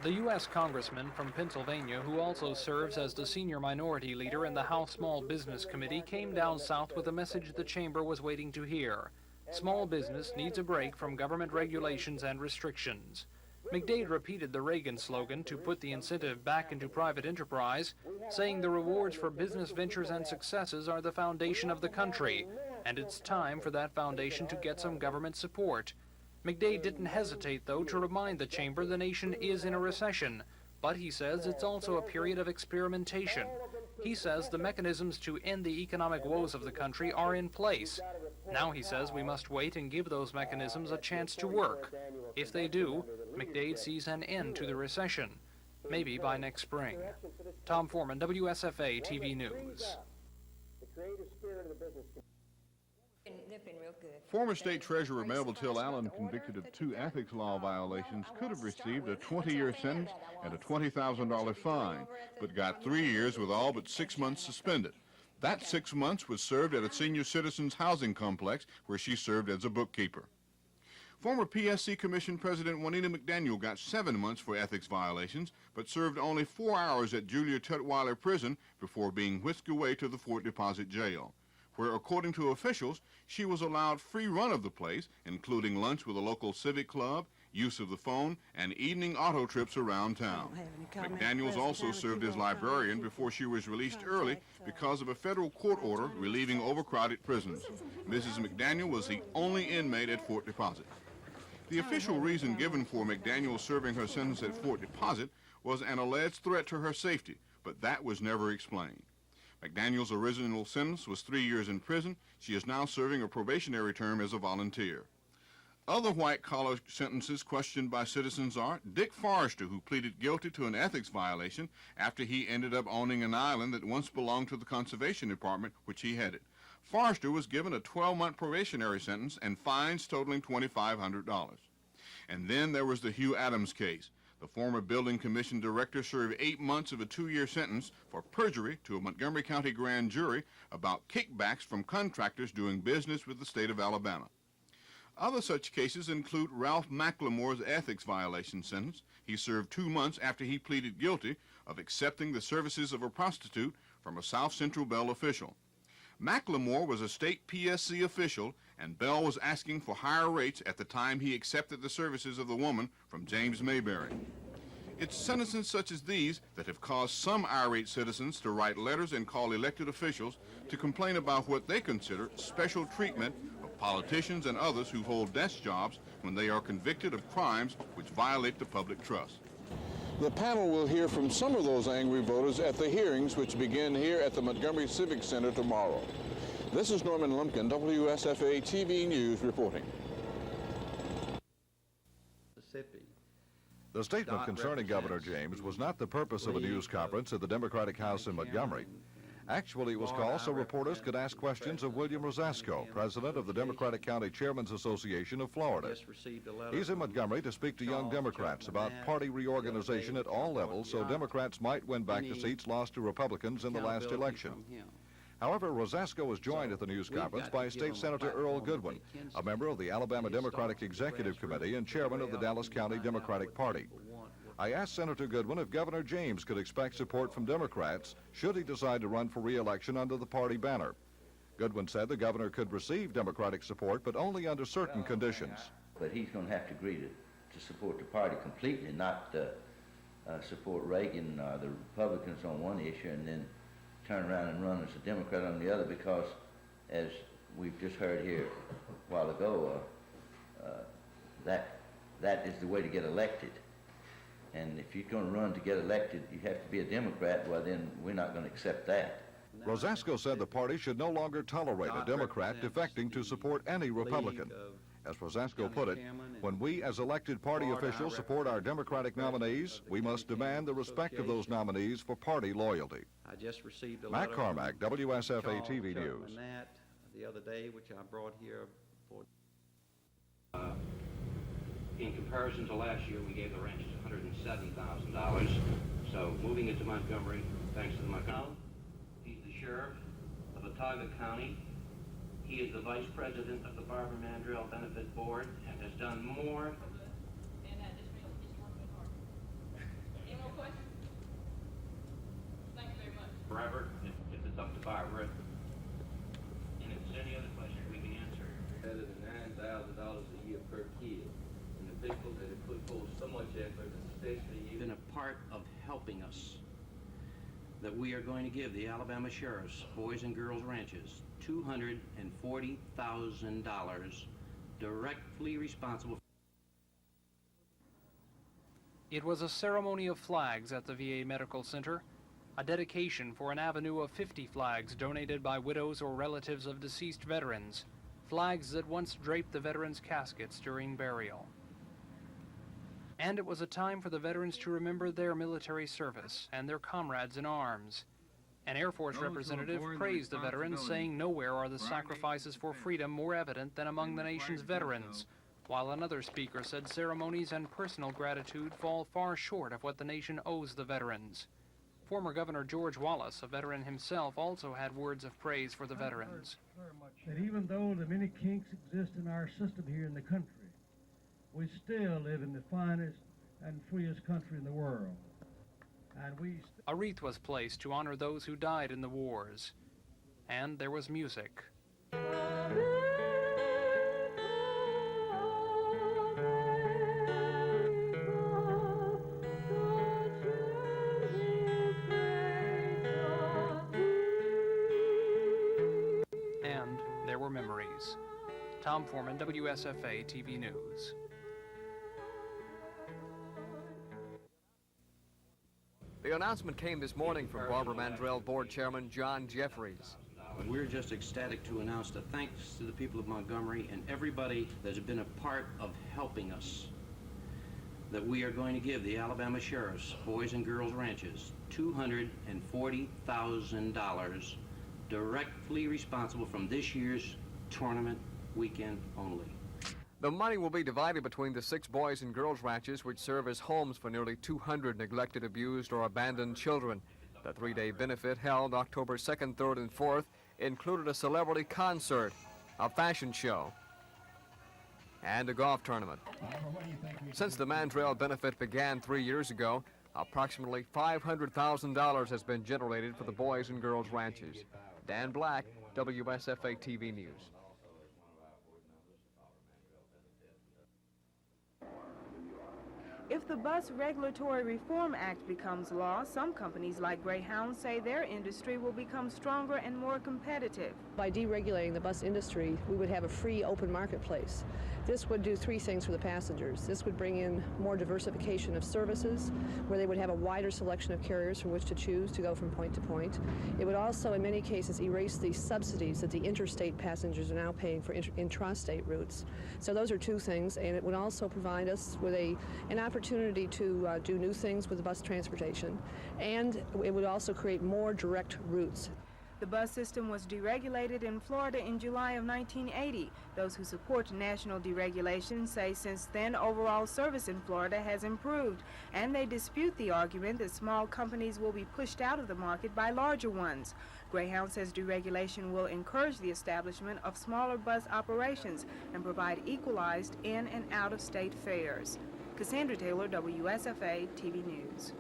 The U.S. congressman from Pennsylvania, who also serves as the senior minority leader in the House Small Business Committee, came down south with a message the chamber was waiting to hear. Small business needs a break from government regulations and restrictions. McDade repeated the Reagan slogan to put the incentive back into private enterprise, saying the rewards for business ventures and successes are the foundation of the country, and it's time for that foundation to get some government support. McDade didn't hesitate, though, to remind the chamber the nation is in a recession, but he says it's also a period of experimentation. He says the mechanisms to end the economic woes of the country are in place. Now, he says, we must wait and give those mechanisms a chance to work. If they do, McDade sees an end to the recession, maybe by next spring. Tom Foreman, WSFA TV News. Former State Treasurer Melville Till Allen, convicted of 2 ethics law violations, could have received a 20-year sentence and a $20,000 fine, but got 3 years with all but 6 months suspended. That 6 months was served at a senior citizens housing complex where she served as a bookkeeper. Former PSC Commission President Juanita McDaniel got 7 months for ethics violations, but served only 4 hours at Julia Tutwiler Prison before being whisked away to the Fort Deposit Jail, where, according to officials, she was allowed free run of the place, including lunch with a local civic club, use of the phone, and evening auto trips around town. McDaniels also served as librarian before she was released early because of a federal court order relieving overcrowded prisons. Mrs. McDaniel was the only inmate at Fort Deposit. The official reason given for McDaniel serving her sentence at Fort Deposit was an alleged threat to her safety, but that was never explained. McDaniel's original sentence was 3 years in prison. She is now serving a probationary term as a volunteer. Other white-collar sentences questioned by citizens are Dick Forrester, who pleaded guilty to an ethics violation after he ended up owning an island that once belonged to the Conservation Department, which he headed. Forrester was given a 12-month probationary sentence and fines totaling $2,500. And then there was the Hugh Adams case. The former building commission director served 8 months of a 2-year sentence for perjury to a Montgomery County grand jury about kickbacks from contractors doing business with the state of Alabama. Other such cases include Ralph McLemore's ethics violation sentence. He served 2 months after he pleaded guilty of accepting the services of a prostitute from a South Central Bell official. McLemore was a state PSC official, and Bell was asking for higher rates at the time he accepted the services of the woman from James Mayberry. It's sentences such as these that have caused some irate citizens to write letters and call elected officials to complain about what they consider special treatment of politicians and others who hold desk jobs when they are convicted of crimes which violate the public trust. The panel will hear from some of those angry voters at the hearings which begin here at the Montgomery Civic Center tomorrow. This is Norman Lumpkin, WSFA TV News reporting. The statement concerning Governor James was not the purpose of a news conference at the Democratic House in Montgomery. Actually, it was called so reporters could ask questions of William Rosasco, president of the Democratic County Chairmen's Association of Florida. He's in Montgomery to speak to young Democrats about party reorganization at all levels so Democrats might win back the seats lost to Republicans in the last election. However, Rosasco was joined at the news conference by State Senator Earl Goodwin, a member of the Alabama Democratic Executive Committee and chairman of the Dallas County Democratic Party. I asked Senator Goodwin if Governor James could expect support from Democrats should he decide to run for re-election under the party banner. Goodwin said the governor could receive Democratic support, but only under certain conditions. But he's going to have to agree to support the party completely, not support Reagan or the Republicans on one issue and then turn around and run as a Democrat on the other, because, as we've just heard here a while ago, that is the way to get elected. And if you're going to run to get elected, you have to be a Democrat. Well, then we're not going to accept that. Rosasco said the party should no longer tolerate a Democrat defecting to support any Republican. As Rosasco put it, when we as elected party officials support our Democratic nominees, we must demand the respect of those nominees for party loyalty. I just received a Matt letter Carmack, from WSFA Charles TV News. Manette the other day, which I brought here for. In comparison to last year, we gave the ranches $170,000. So moving into Montgomery, thanks to the Montgomery. He's the sheriff of Otaga County. He is the vice president of the Barbara Mandrell Benefit Board and has done more. questions? Thank you very much. Forever, if it's up to Barbara. And if there's any other question we can answer. Better than $9,000 a year per kid. And the people that have put forth so much effort, especially you. Been a part of helping us, that we are going to give the Alabama Sheriff's Boys and Girls Ranches $240,000 directly responsible. It was a ceremony of flags at the VA Medical Center, a dedication for an avenue of 50 flags donated by widows or relatives of deceased veterans, flags that once draped the veterans' caskets during burial. And it was a time for the veterans to remember their military service and their comrades in arms. An Air Force representative praised the veterans, saying nowhere are the sacrifices for freedom more evident than among the nation's veterans, while another speaker said ceremonies and personal gratitude fall far short of what the nation owes the veterans. Former Governor George Wallace, a veteran himself, also had words of praise for the veterans. That even though the many kinks exist in our system here in the country, we still live in the finest and freest country in the world. And a wreath was placed to honor those who died in the wars. And there was music. And there were memories. Tom Foreman, WSFA TV News. The announcement came this morning from Barbara Mandrell Board Chairman John Jeffries. We're just ecstatic to announce the thanks to the people of Montgomery and everybody that's been a part of helping us, that we are going to give the Alabama Sheriff's Boys and Girls Ranches $240,000 directly responsible from this year's tournament weekend only. The money will be divided between the 6 boys and girls ranches which serve as homes for nearly 200 neglected, abused, or abandoned children. The 3-day benefit held October 2nd, 3rd, and 4th included a celebrity concert, a fashion show, and a golf tournament. Since the Mandrell benefit began 3 years ago, approximately $500,000 has been generated for the boys and girls ranches. Dan Black, WSFA TV News. If the Bus Regulatory Reform Act becomes law, some companies like Greyhound say their industry will become stronger and more competitive. By deregulating the bus industry, we would have a free, open marketplace. This would do 3 things for the passengers. This would bring in more diversification of services, where they would have a wider selection of carriers from which to choose to go from point to point. It would also, in many cases, erase the subsidies that the interstate passengers are now paying for intrastate routes. So those are 2 things, and it would also provide us with an opportunity to do new things with the bus transportation, and it would also create more direct routes. The bus system was deregulated in Florida in July of 1980. Those who support national deregulation say since then overall service in Florida has improved, and they dispute the argument that small companies will be pushed out of the market by larger ones. Greyhound says deregulation will encourage the establishment of smaller bus operations and provide equalized in- and out-of-state fares. Cassandra Taylor, WSFA TV News.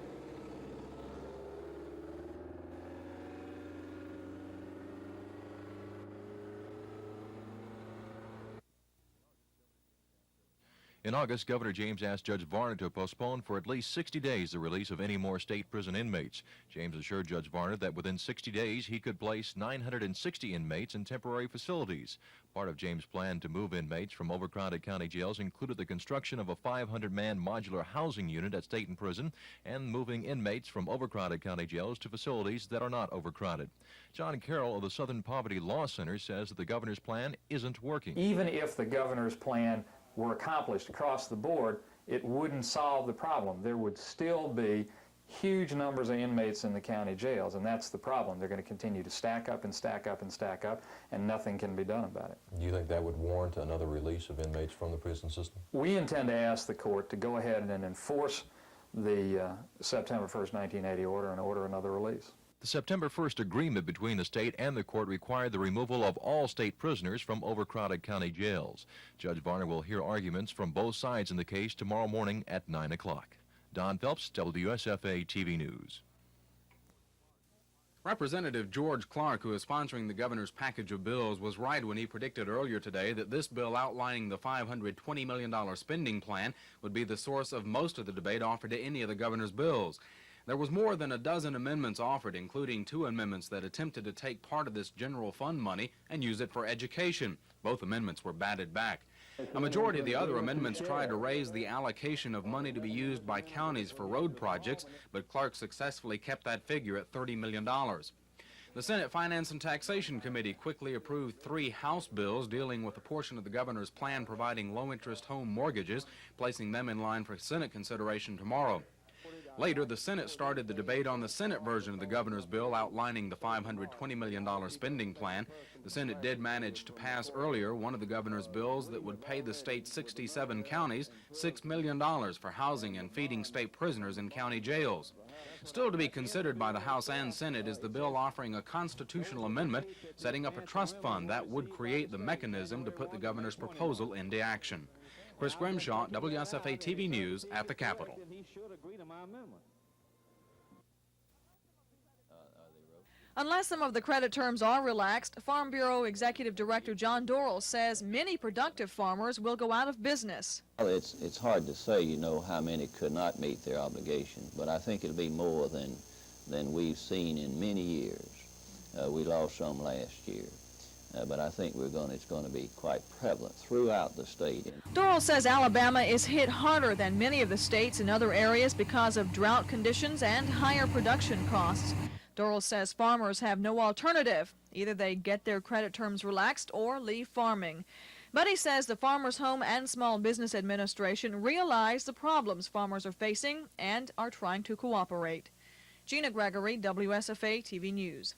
In August, Governor James asked Judge Varner to postpone for at least 60 days the release of any more state prison inmates. James assured Judge Varner that within 60 days he could place 960 inmates in temporary facilities. Part of James' plan to move inmates from overcrowded county jails included the construction of a 500-man modular housing unit at Staten Prison and moving inmates from overcrowded county jails to facilities that are not overcrowded. John Carroll of the Southern Poverty Law Center says that the governor's plan isn't working. Even if the governor's plan were accomplished across the board, it wouldn't solve the problem. There would still be huge numbers of inmates in the county jails, and that's the problem. They're going to continue to stack up and stack up and stack up, and nothing can be done about it. Do you think that would warrant another release of inmates from the prison system? We intend to ask the court to go ahead and enforce the September 1st, 1980 order and order another release. The September 1st agreement between the state and the court required the removal of all state prisoners from overcrowded county jails. Judge Varner will hear arguments from both sides in the case tomorrow morning at 9 o'clock. Don Phelps, WSFA TV News. Representative George Clark, who is sponsoring the governor's package of bills, was right when he predicted earlier today that this bill outlining the $520 million spending plan would be the source of most of the debate offered to any of the governor's bills. There was more than a dozen amendments offered, including 2 amendments that attempted to take part of this general fund money and use it for education. Both amendments were batted back. A majority of the other amendments tried to raise the allocation of money to be used by counties for road projects, but Clark successfully kept that figure at $30 million. The Senate Finance and Taxation Committee quickly approved 3 House bills dealing with a portion of the governor's plan providing low-interest home mortgages, placing them in line for Senate consideration tomorrow. Later, the Senate started the debate on the Senate version of the governor's bill outlining the $520 million spending plan. The Senate did manage to pass earlier one of the governor's bills that would pay the state's 67 counties $6 million for housing and feeding state prisoners in county jails. Still to be considered by the House and Senate is the bill offering a constitutional amendment setting up a trust fund that would create the mechanism to put the governor's proposal into action. Chris Grimshaw, WSFA TV News at the Capitol. Unless some of the credit terms are relaxed, Farm Bureau Executive Director John Dorrell says many productive farmers will go out of business. Well, it's hard to say, you know, how many could not meet their obligations, but I think it'll be more than we've seen in many years. We lost some last year. But I think it's going to be quite prevalent throughout the state. Dorrell says Alabama is hit harder than many of the states in other areas because of drought conditions and higher production costs. Dorrell says farmers have no alternative. Either they get their credit terms relaxed or leave farming. But he says the Farmers Home and Small Business Administration realize the problems farmers are facing and are trying to cooperate. Gina Gregory, WSFA TV News.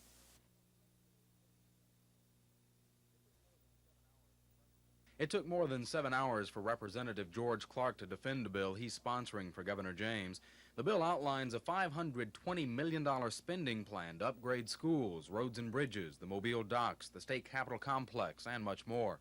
It took more than 7 hours for Representative George Clark to defend a bill he's sponsoring for Governor James. The bill outlines a $520 million spending plan to upgrade schools, roads and bridges, the Mobile docks, the state capitol complex, and much more.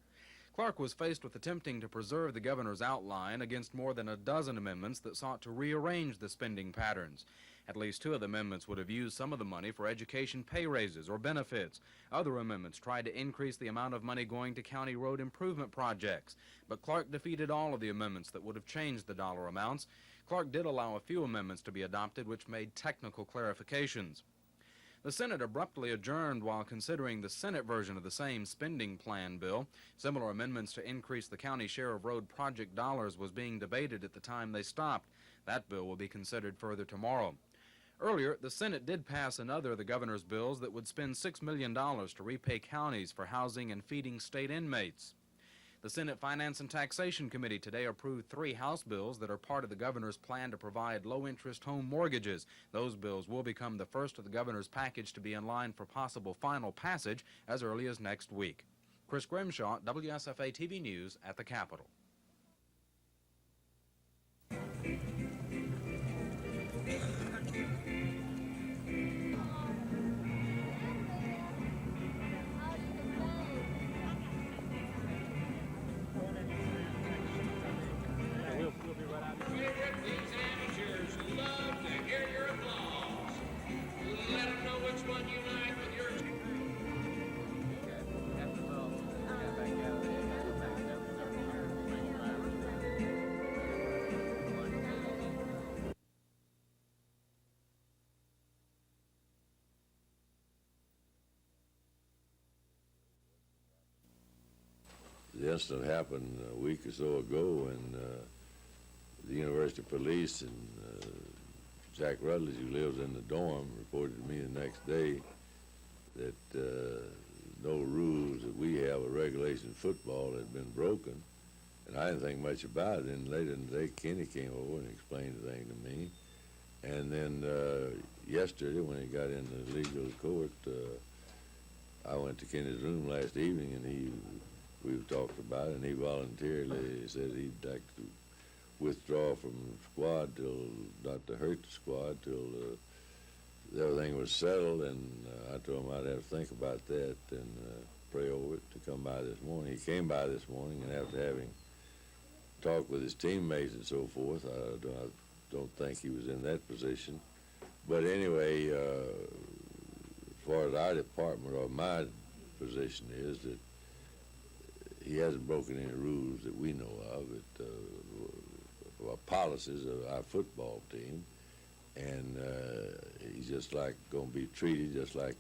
Clark was faced with attempting to preserve the governor's outline against more than a dozen amendments that sought to rearrange the spending patterns. At least 2 of the amendments would have used some of the money for education pay raises or benefits. Other amendments tried to increase the amount of money going to county road improvement projects. But Clark defeated all of the amendments that would have changed the dollar amounts. Clark did allow a few amendments to be adopted which made technical clarifications. The Senate abruptly adjourned while considering the Senate version of the same spending plan bill. Similar amendments to increase the county share of road project dollars was being debated at the time they stopped. That bill will be considered further tomorrow. Earlier, the Senate did pass another of the governor's bills that would spend $6 million to repay counties for housing and feeding state inmates. The Senate Finance and Taxation Committee today approved 3 House bills that are part of the governor's plan to provide low-interest home mortgages. Those bills will become the first of the governor's package to be in line for possible final passage as early as next week. Chris Grimshaw, WSFA TV News at the Capitol. The incident happened a week or so ago, and the University Police and Jack Rutledge, who lives in the dorm, reported to me the next day that no rules that we have of regulation football had been broken. And I didn't think much about it. And later in the day, Kenny came over and explained the thing to me. And then yesterday, when he got into legal court, I went to Kenny's room last evening, and we talked about it, and he voluntarily said he'd like to withdraw from the squad till, not to hurt the squad, till everything was settled. And I told him I'd have to think about that and pray over it to come by this morning. He came by this morning, and after having talked with his teammates and so forth, I don't think he was in that position. But anyway, as far as our department or my position is that he hasn't broken any rules that we know of. Policies of our football team, and he's just like going to be treated just like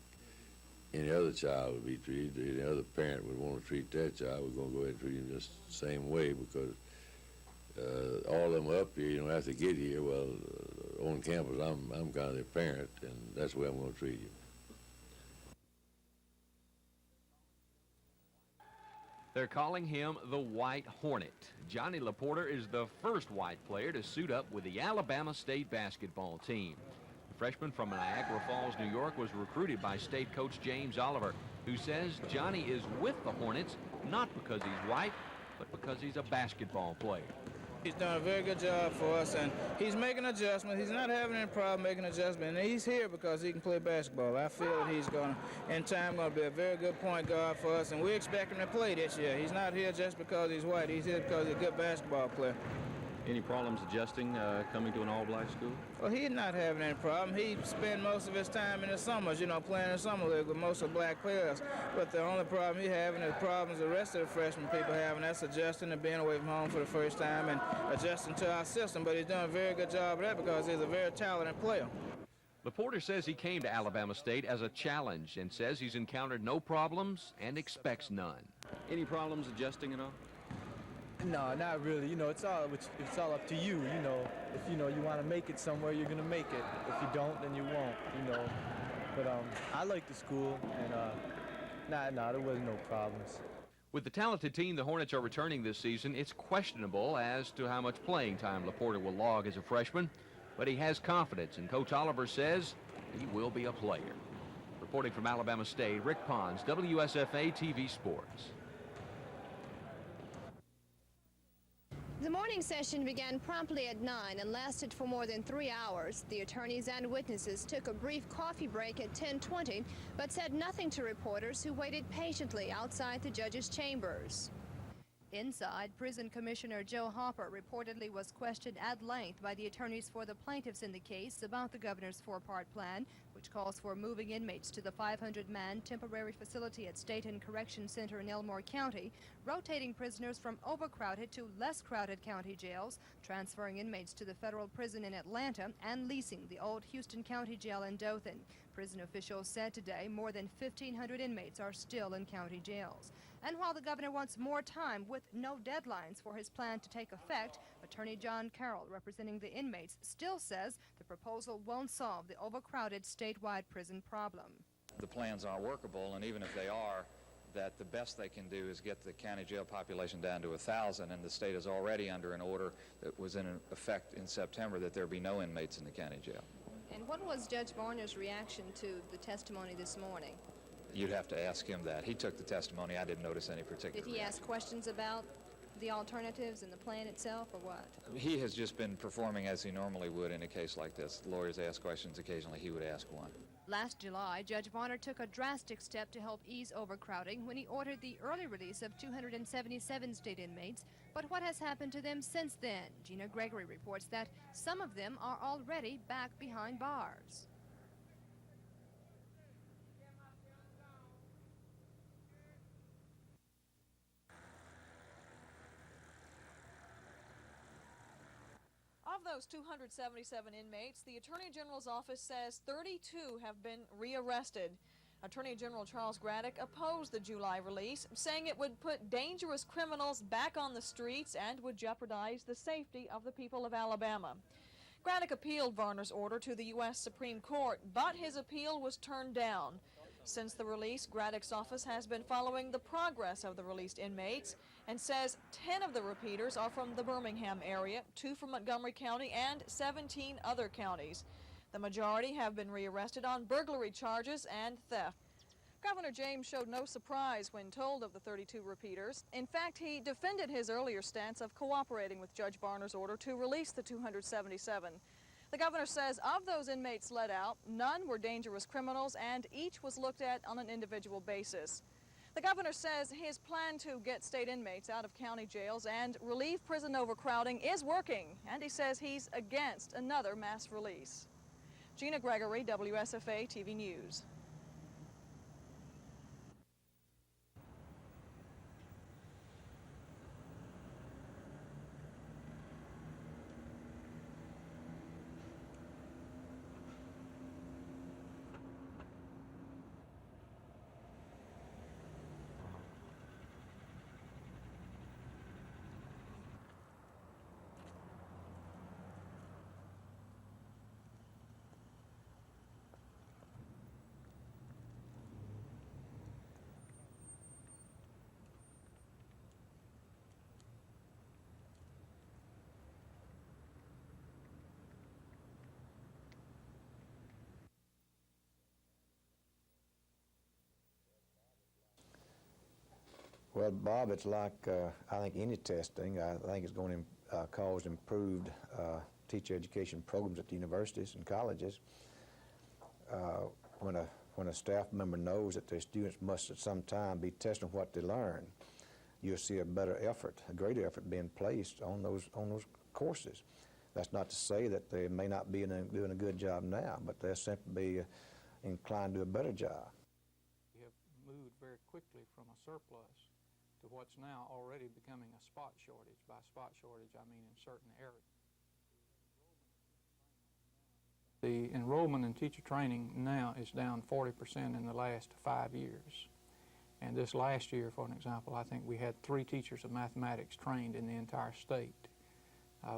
any other child would be treated. Any other parent would want to treat their child. We're going to go ahead and treat him just the same way, because all of them up here, you don't have to get here. Well, on campus, I'm kind of their parent, and that's the way I'm going to treat you. They're calling him the White Hornet. Johnny Laporta is the first white player to suit up with the Alabama State basketball team. The freshman from Niagara Falls, New York, was recruited by state coach James Oliver, who says Johnny is with the Hornets not because he's white, but because he's a basketball player. He's done a very good job for us, and he's making adjustments. He's not having any problem making adjustments, and he's here because he can play basketball. I feel that he's going to, in time, going to be a very good point guard for us, and we expect him to play this year. He's not here just because he's white. He's here because he's a good basketball player. Any problems adjusting coming to an all-black school? Well, he's not having any problem. He spends most of his time in the summers, you know, playing in the summer league with most of the black players. But the only problem he's having is problems the rest of the freshman people have, and that's adjusting and being away from home for the first time and adjusting to our system. But he's doing a very good job of that because he's a very talented player. Laporta says he came to Alabama State as a challenge and says he's encountered no problems and expects none. Any problems adjusting at all? No, not really. You know, it's all up to you. You know, if you want to make it somewhere, you're gonna make it. If you don't, then you won't. You know. But I like the school, and there was no problems. With the talented team the Hornets are returning this season, it's questionable as to how much playing time Laporta will log as a freshman, but he has confidence, and Coach Oliver says he will be a player. Reporting from Alabama State, Rick Pons, WSFA TV Sports. The morning session began promptly at 9 and lasted for more than 3 hours. The attorneys and witnesses took a brief coffee break at 10:20, but said nothing to reporters who waited patiently outside the judge's chambers. Inside, Prison Commissioner Joe Hopper reportedly was questioned at length by the attorneys for the plaintiffs in the case about the governor's four-part plan, which calls for moving inmates to the 500-man temporary facility at State and Correction Center in Elmore County, rotating prisoners from overcrowded to less crowded county jails, transferring inmates to the federal prison in Atlanta, and leasing the old Houston County Jail in Dothan. Prison officials said today more than 1,500 inmates are still in county jails. And while the governor wants more time with no deadlines for his plan to take effect, Attorney John Carroll, representing the inmates, still says the proposal won't solve the overcrowded statewide prison problem. The plans aren't workable, and even if they are, that the best they can do is get the county jail population down to 1,000, and the state is already under an order that was in effect in September that there be no inmates in the county jail. And what was Judge Varner's reaction to the testimony this morning? You'd have to ask him that. He took the testimony. I didn't notice any particular Did he ask questions about the alternatives and the plan itself, or what? He has just been performing as he normally would in a case like this. Lawyers ask questions occasionally. He would ask one. Last July, Judge Varner took a drastic step to help ease overcrowding when he ordered the early release of 277 state inmates. But what has happened to them since then? Gina Gregory reports that some of them are already back behind bars. Of those 277 inmates, the Attorney General's office says 32 have been rearrested. Attorney General Charles Graddick opposed the July release, saying it would put dangerous criminals back on the streets and would jeopardize the safety of the people of Alabama. Graddick appealed Varner's order to the U.S. Supreme Court, but his appeal was turned down. Since the release, Graddick's office has been following the progress of the released inmates and says 10 of the repeaters are from the Birmingham area, 2 from Montgomery County, and 17 other counties. The majority have been rearrested on burglary charges and theft. Governor James showed no surprise when told of the 32 repeaters. In fact, he defended his earlier stance of cooperating with Judge Varner's order to release the 277. The governor says of those inmates let out, none were dangerous criminals and each was looked at on an individual basis. The governor says his plan to get state inmates out of county jails and relieve prison overcrowding is working, and he says he's against another mass release. Gina Gregory, WSFA TV News. Well, Bob, it's like, I think any testing, I think it's going to cause improved teacher education programs at the universities and colleges. When a staff member knows that their students must at some time be testing what they learn, you'll see a better effort, a greater effort being placed on those courses. That's not to say that they may not be doing a good job now, but they'll simply be inclined to do a better job. We have moved very quickly from a surplus to what's now already becoming a spot shortage. By spot shortage, I mean in certain areas. The enrollment in teacher training now is down 40% in the last 5 years. And this last year, for an example, I think we had 3 teachers of mathematics trained in the entire state.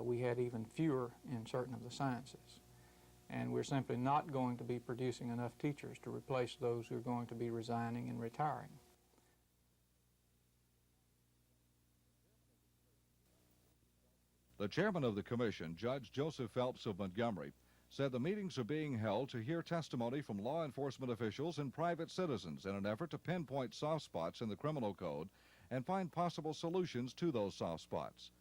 We had even fewer in certain of the sciences. And we're simply not going to be producing enough teachers to replace those who are going to be resigning and retiring. The chairman of the commission, Judge Joseph Phelps of Montgomery, said the meetings are being held to hear testimony from law enforcement officials and private citizens in an effort to pinpoint soft spots in the criminal code and find possible solutions to those soft spots.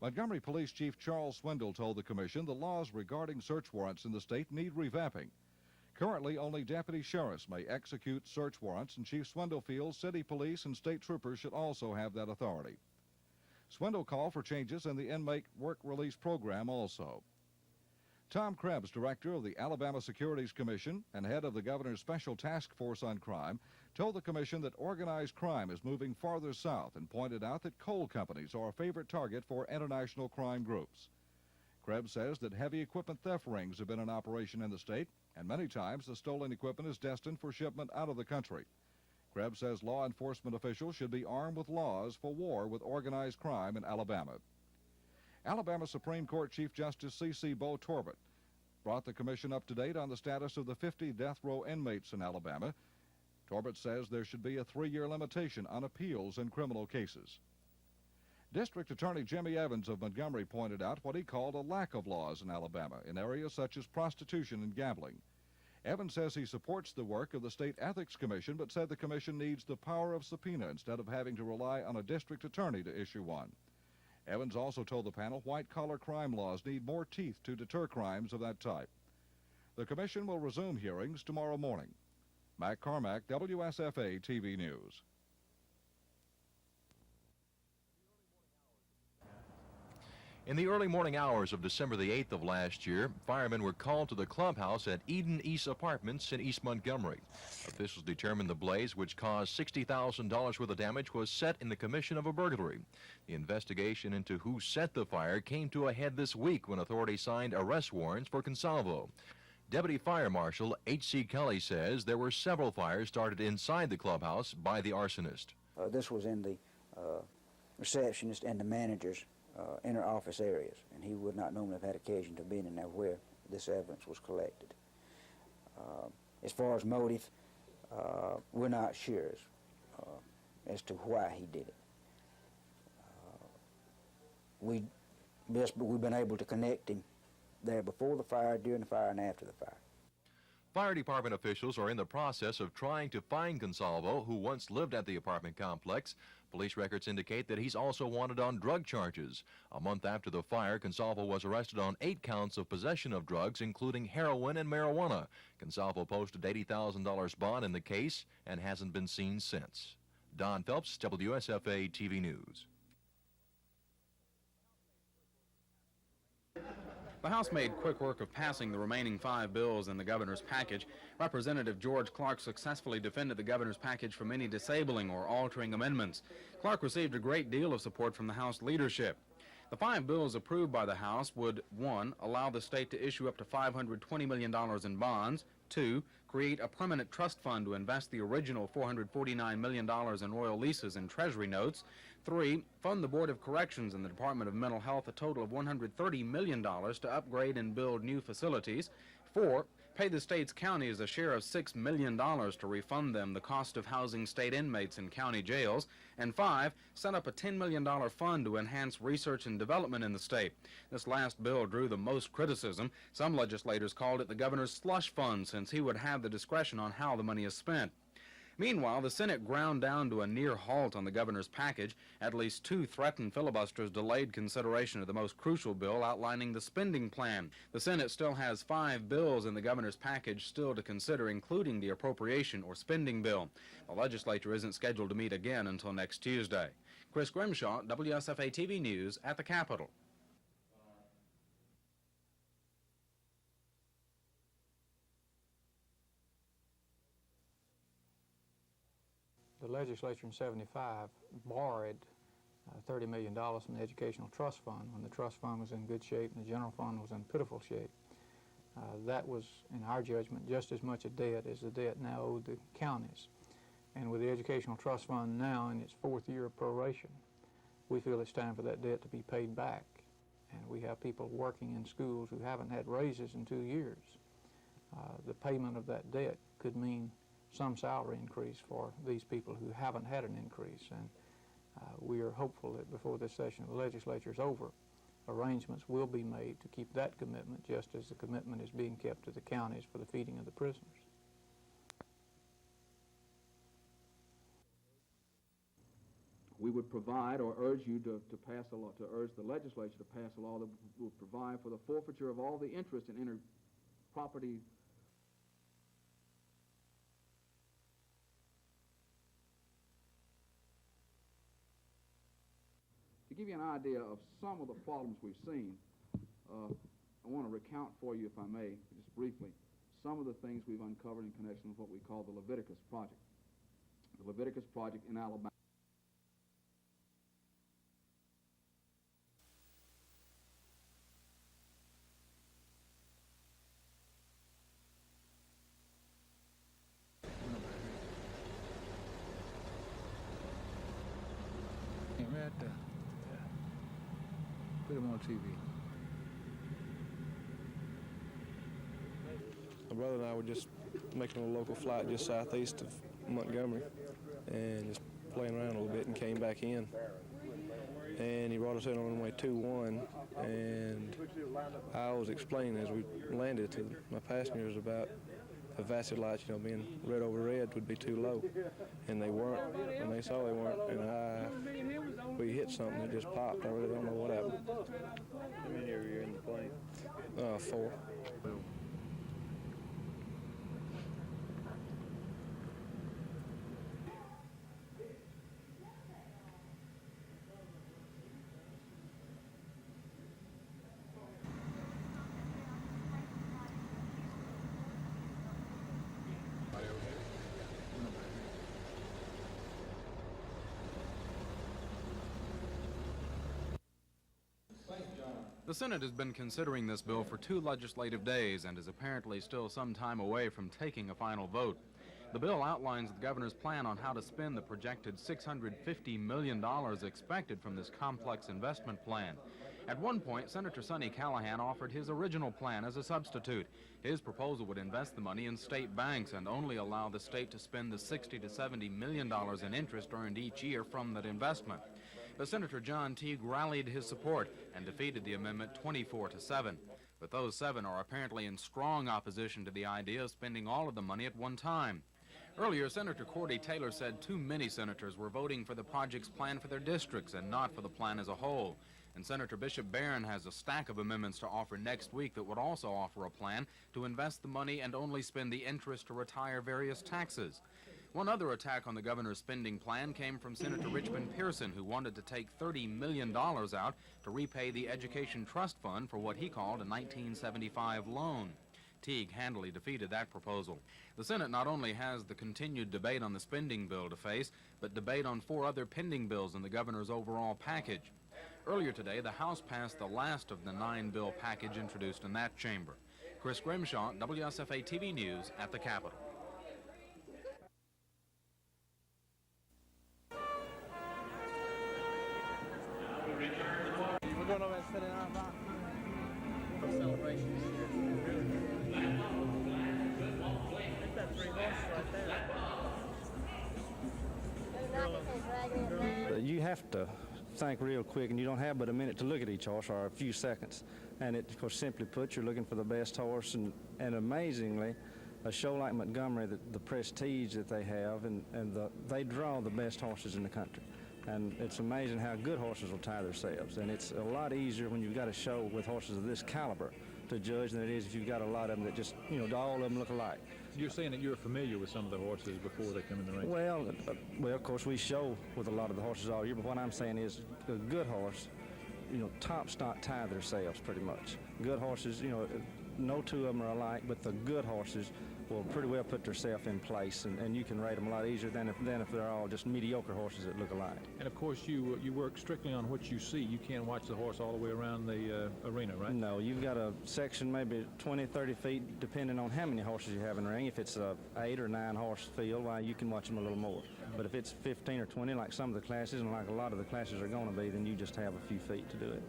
Montgomery Police Chief Charles Swindle told the commission the laws regarding search warrants in the state need revamping. Currently, only deputy sheriffs may execute search warrants, and Chief Swindle feels city police and state troopers should also have that authority. Swindle called for changes in the inmate work release program also. Tom Krebs, director of the Alabama Securities Commission and head of the governor's Special Task Force on Crime, told the commission that organized crime is moving farther south and pointed out that coal companies are a favorite target for international crime groups. Krebs says that heavy equipment theft rings have been in operation in the state, and many times the stolen equipment is destined for shipment out of the country. Krebs says law enforcement officials should be armed with laws for war with organized crime in Alabama. Alabama Supreme Court Chief Justice C.C. Bo Torbett brought the commission up to date on the status of the 50 death row inmates in Alabama. Torbett says there should be a 3-year limitation on appeals in criminal cases. District Attorney Jimmy Evans of Montgomery pointed out what he called a lack of laws in Alabama in areas such as prostitution and gambling. Evans says he supports the work of the State Ethics Commission, but said the commission needs the power of subpoena instead of having to rely on a district attorney to issue one. Evans also told the panel white-collar crime laws need more teeth to deter crimes of that type. The commission will resume hearings tomorrow morning. Mac Carmack, WSFA TV News. In the early morning hours of December the 8th of last year, firemen were called to the clubhouse at Eden East Apartments in East Montgomery. Officials determined the blaze, which caused $60,000 worth of damage, was set in the commission of a burglary. The investigation into who set the fire came to a head this week when authorities signed arrest warrants for Consalvo. Deputy Fire Marshal H.C. Kelly says there were several fires started inside the clubhouse by the arsonist. This was in the receptionist and the manager's inner office areas, and he would not normally have had occasion to be in there where this evidence was collected. As far as motive, we're not sure as to why he did it. We've been able to connect him there before the fire, during the fire, and after the fire. Fire department officials are in the process of trying to find Consalvo, who once lived at the apartment complex. Police records indicate that he's also wanted on drug charges. A month after the fire, Consalvo was arrested on 8 counts of possession of drugs, including heroin and marijuana. Consalvo posted $80,000 bond in the case and hasn't been seen since. Don Phelps, WSFA TV News. The House made quick work of passing the remaining 5 bills in the governor's package. Representative George Clark successfully defended the governor's package from any disabling or altering amendments. Clark received a great deal of support from the House leadership. The 5 bills approved by the House would, 1, allow the state to issue up to $520 million in bonds, 2, create a permanent trust fund to invest the original $449 million in royal leases and treasury notes, 3, fund the Board of Corrections and the Department of Mental Health a total of $130 million to upgrade and build new facilities, 4, pay the state's counties a share of $6 million to refund them the cost of housing state inmates in county jails, and 5, set up a $10 million fund to enhance research and development in the state. This last bill drew the most criticism. Some legislators called it the governor's slush fund, since he would have the discretion on how the money is spent. Meanwhile, the Senate ground down to a near halt on the governor's package. At least 2 threatened filibusters delayed consideration of the most crucial bill outlining the spending plan. The Senate still has 5 bills in the governor's package still to consider, including the appropriation or spending bill. The legislature isn't scheduled to meet again until next Tuesday. Chris Grimshaw, WSFA TV News at the Capitol. The legislature in '75 borrowed $30 million from the Educational Trust Fund when the trust fund was in good shape and the general fund was in pitiful shape. That was, in our judgment, just as much a debt as the debt now owed the counties. And with the Educational Trust Fund now in its 4th year of proration, we feel it's time for that debt to be paid back. And we have people working in schools who haven't had raises in 2 years. The payment of that debt could mean some salary increase for these people who haven't had an increase. And we are hopeful that before this session of the legislature is over, arrangements will be made to keep that commitment, just as the commitment is being kept to the counties for the feeding of the prisoners. We would provide or urge you to pass a law, to urge the legislature to pass a law that will provide for the forfeiture of all the interest in inner property. To give you an idea of some of the problems we've seen, I want to recount for you, if I may, just briefly, some of the things we've uncovered in connection with what we call the Leviticus Project. The Leviticus Project in Alabama. Right there. Yeah. Put him on TV. My brother and I were just making a local flight just southeast of Montgomery and just playing around a little bit and came back in. And he brought us in on runway 21, and I was explaining as we landed to my passengers about the VASI lights, you know, being red over red would be too low, and they weren't, and they saw they weren't, and we hit something that just popped. I really don't know what happened. How many of you were in the plane? 4. The Senate has been considering this bill for 2 legislative days and is apparently still some time away from taking a final vote. The bill outlines the governor's plan on how to spend the projected $650 million expected from this complex investment plan. At one point, Senator Sonny Callahan offered his original plan as a substitute. His proposal would invest the money in state banks and only allow the state to spend the $60 to $70 million in interest earned each year from that investment. But Senator John Teague rallied his support and defeated the amendment 24-7. But those 7 are apparently in strong opposition to the idea of spending all of the money at one time. Earlier, Senator Cordy Taylor said too many senators were voting for the project's plan for their districts and not for the plan as a whole. And Senator Bishop Barron has a stack of amendments to offer next week that would also offer a plan to invest the money and only spend the interest to retire various taxes. One other attack on the governor's spending plan came from Senator Richmond Pearson, who wanted to take $30 million out to repay the Education Trust Fund for what he called a 1975 loan. Teague handily defeated that proposal. The Senate not only has the continued debate on the spending bill to face, but debate on 4 other pending bills in the governor's overall package. Earlier today, the House passed the last of the 9-bill package introduced in that chamber. Chris Grimshaw, WSFA TV News at the Capitol. We're going over and setting our celebration this year. There's that 3 horses right there. You have to think real quick, and you don't have but a minute to look at each horse, or a few seconds. And it, of course, simply put, you're looking for the best horse. And amazingly, a show like Montgomery, the prestige that they have, they draw the best horses in the country. And it's amazing how good horses will tie themselves. And it's a lot easier when you've got a show with horses of this caliber to judge than it is if you've got a lot of them that just, all of them look alike. You're saying that you're familiar with some of the horses before they come in the ring? Well, of course, we show with a lot of the horses all year, but what I'm saying is a good horse, top stock tie themselves pretty much. Good horses, no 2 of them are alike, but the good horses will pretty well put themselves in place, and you can rate them a lot easier than if they're all just mediocre horses that look alike. And of course, you work strictly on what you see. You can't watch the horse all the way around the arena, right? No, you've got a section maybe 20, 30 feet, depending on how many horses you have in the ring. If it's a 8 or 9 horse field, well, you can watch them a little more. But if it's 15 or 20, like some of the classes, and like a lot of the classes are going to be, then you just have a few feet to do it.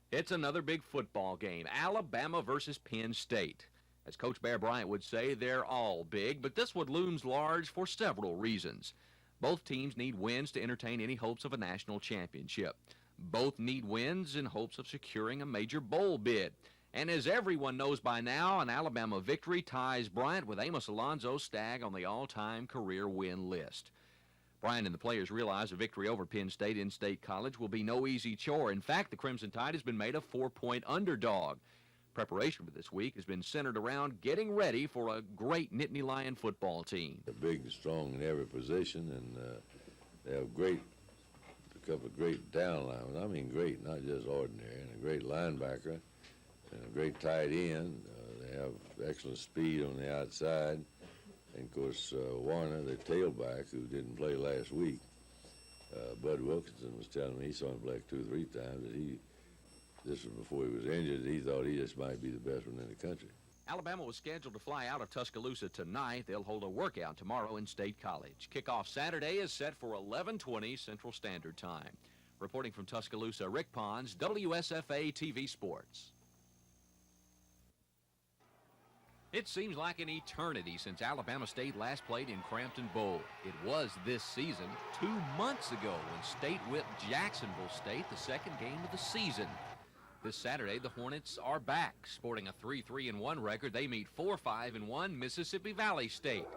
It's another big football game, Alabama versus Penn State. As Coach Bear Bryant would say, they're all big, but this one looms large for several reasons. Both teams need wins to entertain any hopes of a national championship. Both need wins in hopes of securing a major bowl bid. And as everyone knows by now, an Alabama victory ties Bryant with Amos Alonzo's stag on the all-time career win list. Bryant and the players realize a victory over Penn State in State College will be no easy chore. In fact, the Crimson Tide has been made a 4-point underdog. Preparation for this week has been centered around getting ready for a great Nittany Lion football team. They're big and strong in every position, and they have a couple of great down linemen. I mean great, not just ordinary, and a great linebacker and a great tight end. They have excellent speed on the outside. And, of course, Warner, the tailback, who didn't play last week, Bud Wilkinson was telling me, he saw him play 2 or 3 times, that this was before he was injured, he thought he just might be the best one in the country. Alabama was scheduled to fly out of Tuscaloosa tonight. They'll hold a workout tomorrow in State College. Kickoff Saturday is set for 11:20 Central Standard Time. Reporting from Tuscaloosa, Rick Pons, WSFA TV Sports. It seems like an eternity since Alabama State last played in Crampton Bowl. It was this season, 2 months ago, when State whipped Jacksonville State, the second game of the season. This Saturday, the Hornets are back. Sporting a 3-3-1 record, they meet 4-5-1 Mississippi Valley State.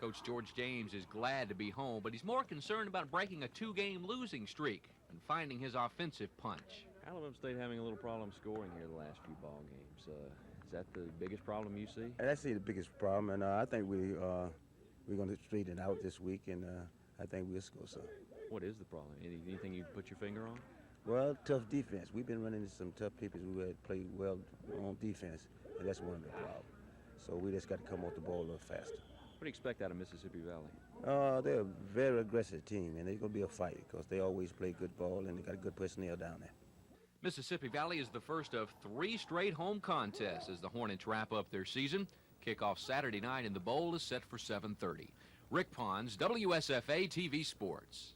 Coach George James is glad to be home, but he's more concerned about breaking a 2-game losing streak and finding his offensive punch. Alabama State having a little problem scoring here the last few ball games. Is that the biggest problem you see? That's the biggest problem, and I think we're going to straighten it out this week, and I think we'll score some. What is the problem? Anything you put your finger on? Well, tough defense. We've been running into some tough people who had played well on defense, and that's one of the problems. So we just got to come off the ball a little faster. What do you expect out of Mississippi Valley? They're a very aggressive team, and they're going to be a fight because they always play good ball, and they got good personnel down there. Mississippi Valley is the first of 3 straight home contests as the Hornets wrap up their season. Kickoff Saturday night in the bowl is set for 7:30. Rick Pons, WSFA TV Sports.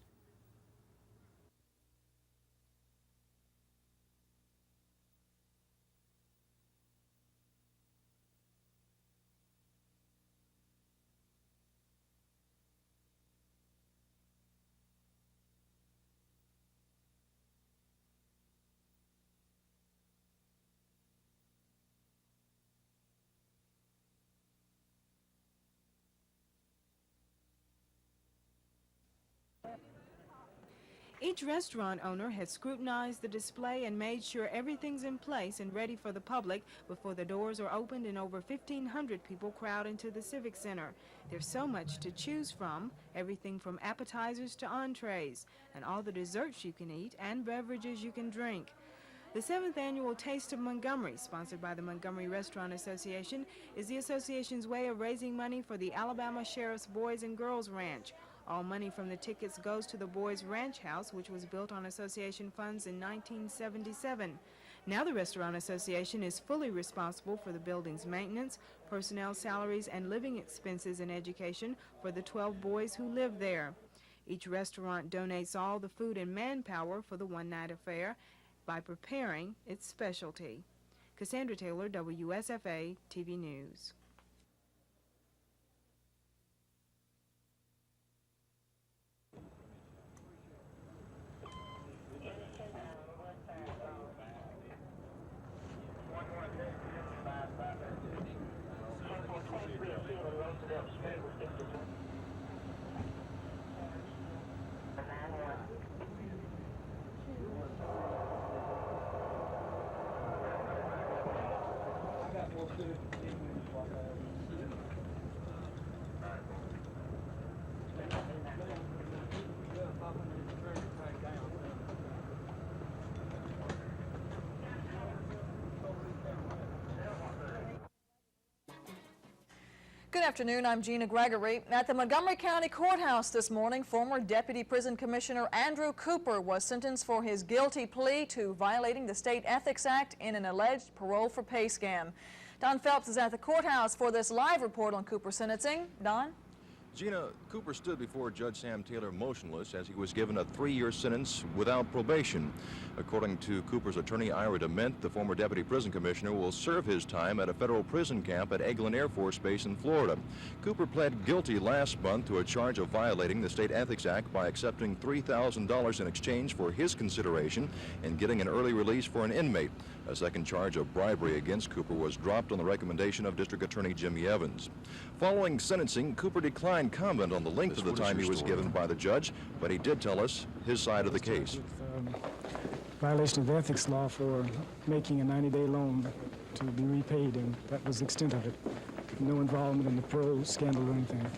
Each restaurant owner has scrutinized the display and made sure everything's in place and ready for the public before the doors are opened and over 1,500 people crowd into the Civic Center. There's so much to choose from, everything from appetizers to entrees, and all the desserts you can eat and beverages you can drink. The 7th annual Taste of Montgomery, sponsored by the Montgomery Restaurant Association, is the association's way of raising money for the Alabama Sheriff's Boys and Girls Ranch. All money from the tickets goes to the Boys Ranch House, which was built on association funds in 1977. Now the Restaurant Association is fully responsible for the building's maintenance, personnel salaries, and living expenses and education for the 12 boys who live there. Each restaurant donates all the food and manpower for the one-night affair by preparing its specialty. Cassandra Taylor, WSFA TV News. Good afternoon, I'm Gina Gregory. At the Montgomery County Courthouse this morning, former Deputy Prison Commissioner Andrew Cooper was sentenced for his guilty plea to violating the State Ethics Act in an alleged parole for pay scam. Don Phelps is at the courthouse for this live report on Cooper's sentencing. Don? Gina, Cooper stood before Judge Sam Taylor motionless as he was given a 3-year sentence without probation. According to Cooper's attorney, Ira DeMint, the former deputy prison commissioner will serve his time at a federal prison camp at Eglin Air Force Base in Florida. Cooper pled guilty last month to a charge of violating the State Ethics Act by accepting $3,000 in exchange for his consideration and getting an early release for an inmate. A second charge of bribery against Cooper was dropped on the recommendation of District Attorney Jimmy Evans. Following sentencing, Cooper declined comment on the length of the time he was given by the judge, but he did tell us his side of the case. Violation of the ethics law for making a 90-day loan to be repaid, and that was the extent of it. No involvement in the parole scandal or anything.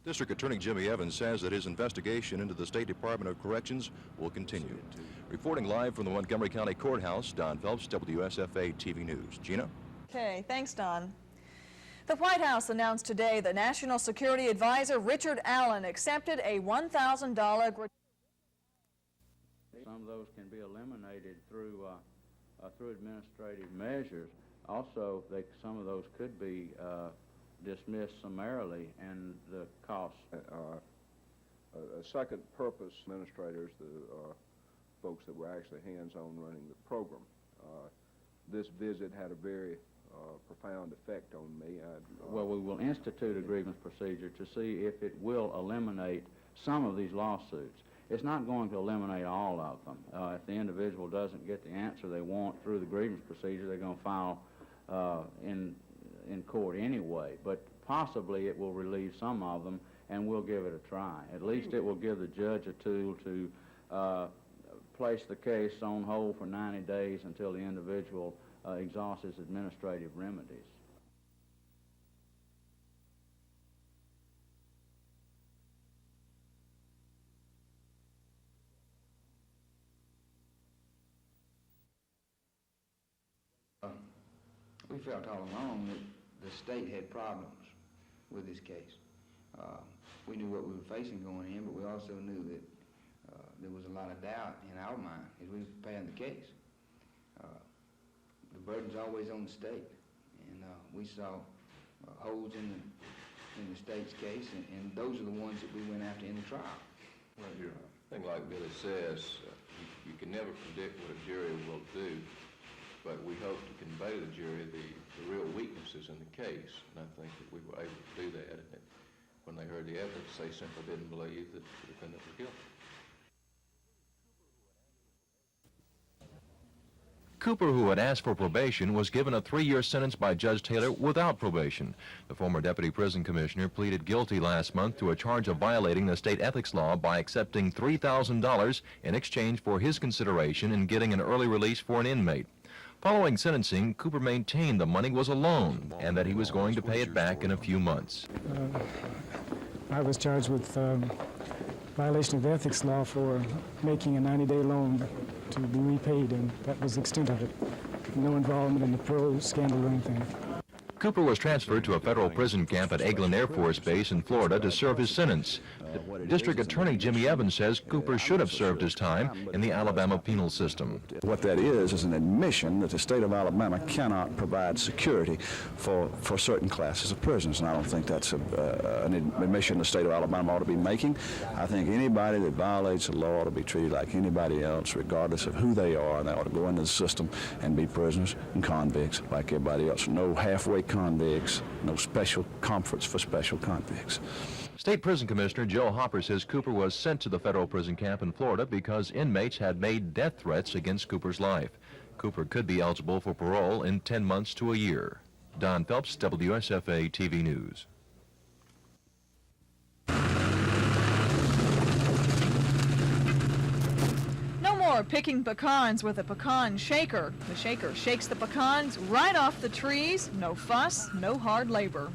District Attorney Jimmy Evans says that his investigation into the State Department of Corrections will continue. Reporting live from the Montgomery County Courthouse, Don Phelps, WSFA TV News. Gina? Okay, thanks, Don. The White House announced today that National Security Advisor Richard Allen accepted a $1,000 Some of those can be eliminated through administrative measures. Also, some of those could be dismissed summarily, and the costs. A second purpose, administrators, the folks that were actually hands-on running the program. This visit had a very profound effect on me. Well, we will institute a grievance procedure to see if it will eliminate some of these lawsuits. It's not going to eliminate all of them. If the individual doesn't get the answer they want through the grievance procedure, they're going to file in court anyway. But possibly it will relieve some of them, and we'll give it a try. At least it will give the judge a tool to place the case on hold for 90 days until the individual exhausts his administrative remedies. We felt all along that the state had problems with this case. We knew what we were facing going in, but we also knew that there was a lot of doubt in our mind as we were preparing the case. The burden's always on the state, and we saw holes in the state's case, and those are the ones that we went after in the trial. Well, I think like Billy says, you can never predict what a jury will do, but we hope to convey to the jury the real weaknesses in the case, and I think that we were able to do that. And when they heard the evidence, they simply didn't believe that the defendant was guilty. Cooper, who had asked for probation, was given a 3-year sentence by Judge Taylor without probation. The former deputy prison commissioner pleaded guilty last month to a charge of violating the state ethics law by accepting $3,000 in exchange for his consideration in getting an early release for an inmate. Following sentencing, Cooper maintained the money was a loan and that he was going to pay it back in a few months. I was charged with violation of the ethics law for making a 90-day loan to be repaid, and that was the extent of it. No involvement in the parole scandal or anything. Cooper was transferred to a federal prison camp at Eglin Air Force Base in Florida to serve his sentence. District Attorney Jimmy Evans says Cooper should have served his time in the Alabama penal system. What that is an admission that the state of Alabama cannot provide security for certain classes of prisoners, and I don't think that's an admission the state of Alabama ought to be making. I think anybody that violates the law ought to be treated like anybody else, regardless of who they are, and they ought to go into the system and be prisoners and convicts like everybody else. No halfway convicts, no special comforts for special convicts. State Prison Commissioner Joe Hopper says Cooper was sent to the federal prison camp in Florida because inmates had made death threats against Cooper's life. Cooper could be eligible for parole in 10 months to a year. Don Phelps, WSFA TV News. No more picking pecans with a pecan shaker. The shaker shakes the pecans right off the trees. No fuss, no hard labor.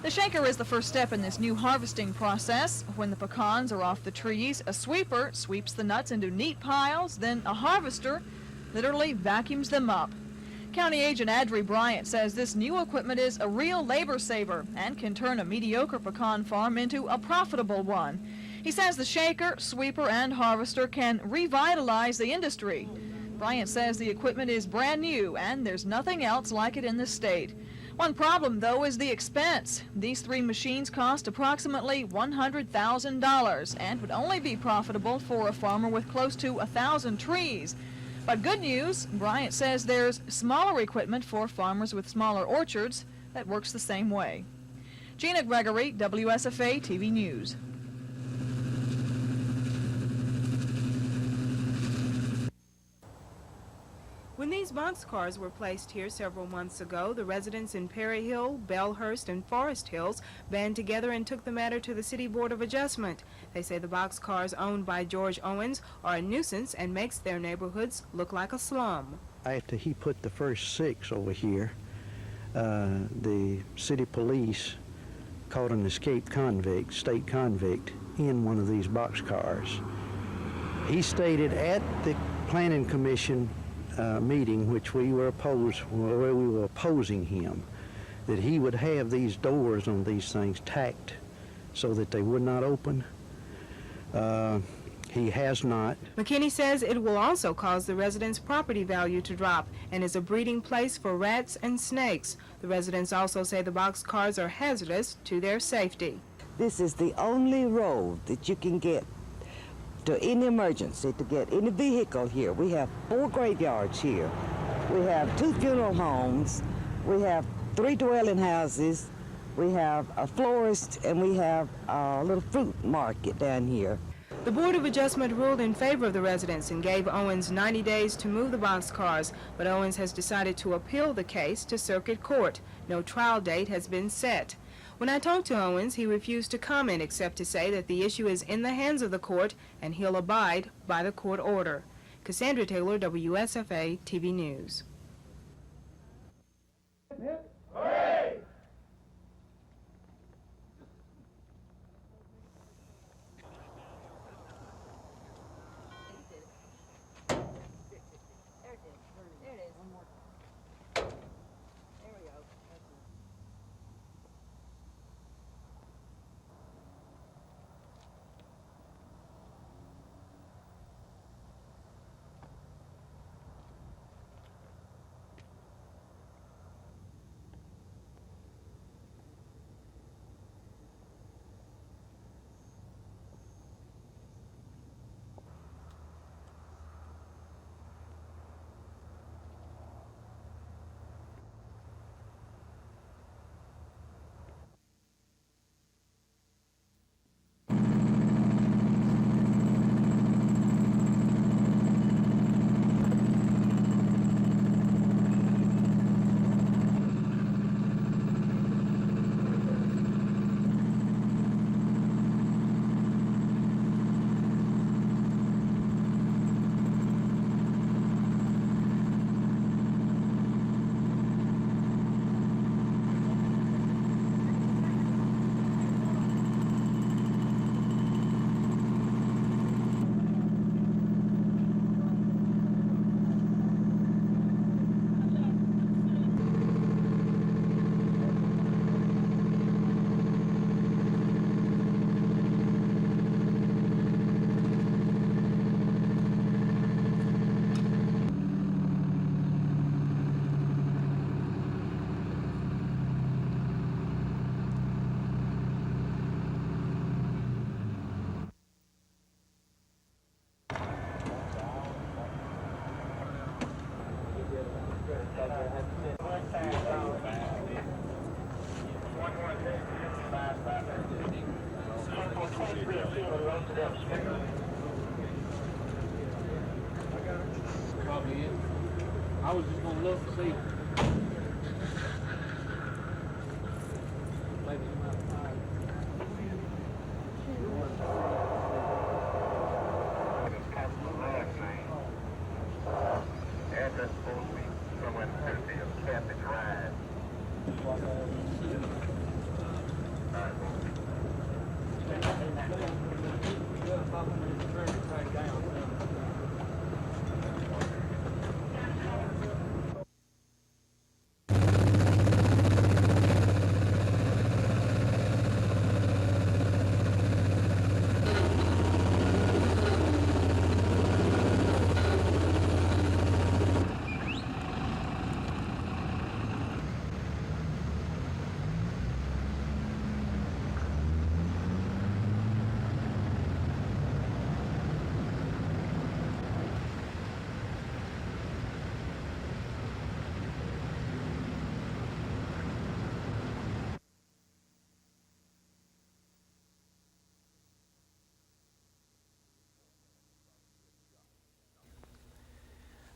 The shaker is the first step in this new harvesting process. When the pecans are off the trees, a sweeper sweeps the nuts into neat piles, then a harvester literally vacuums them up. County Agent Adri Bryant says this new equipment is a real labor saver and can turn a mediocre pecan farm into a profitable one. He says the shaker, sweeper, and harvester can revitalize the industry. Bryant says the equipment is brand new and there's nothing else like it in the state. One problem, though, is the expense. These 3 machines cost approximately $100,000 and would only be profitable for a farmer with close to 1,000 trees. But good news, Bryant says there's smaller equipment for farmers with smaller orchards that works the same way. Gina Gregory, WSFA TV News. When these boxcars were placed here several months ago, the residents in Perry Hill, Bellhurst, and Forest Hills band together and took the matter to the City Board of Adjustment. They say the boxcars owned by George Owens are a nuisance and makes their neighborhoods look like a slum. After he put the first 6 over here, the city police caught an escaped convict, state convict, in one of these boxcars. He stated at the Planning Commission meeting, which we were opposing him, that he would have these doors on these things tacked so that they would not open. He has not. McKinney says it will also cause the residents' property value to drop and is a breeding place for rats and snakes. The residents also say the boxcars are hazardous to their safety. This is the only road that you can get to any emergency, to get any vehicle here. We have 4 graveyards here. We have 2 funeral homes. We have 3 dwelling houses. We have a florist, and we have a little fruit market down here. The Board of Adjustment ruled in favor of the residents and gave Owens 90 days to move the boxcars, but Owens has decided to appeal the case to Circuit Court. No trial date has been set. When I talked to Owens, he refused to comment except to say that the issue is in the hands of the court and he'll abide by the court order. Cassandra Taylor, WSFA TV News. Hooray! Probably is. I was just gonna look to see. Maybe you might find. Address supposed to be somewhere in the vicinity of Cabot Drive.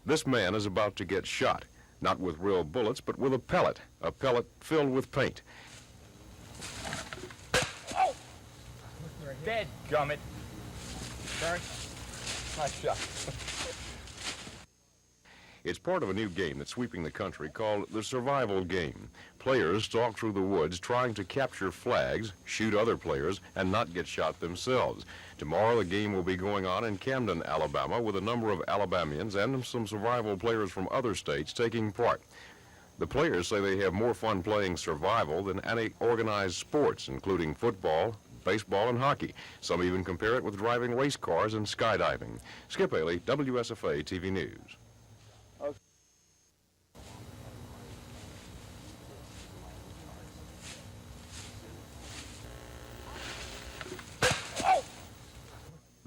This man is about to get shot, not with real bullets, but with a pellet filled with paint. Dead gummit. Sorry. Nice shot. It's part of a new game that's sweeping the country called the survival game. Players stalk through the woods trying to capture flags, shoot other players, and not get shot themselves. Tomorrow, the game will be going on in Camden, Alabama, with a number of Alabamians and some survival players from other states taking part. The players say they have more fun playing survival than any organized sports, including football, baseball, and hockey. Some even compare it with driving race cars and skydiving. Skip Haley, WSFA TV News.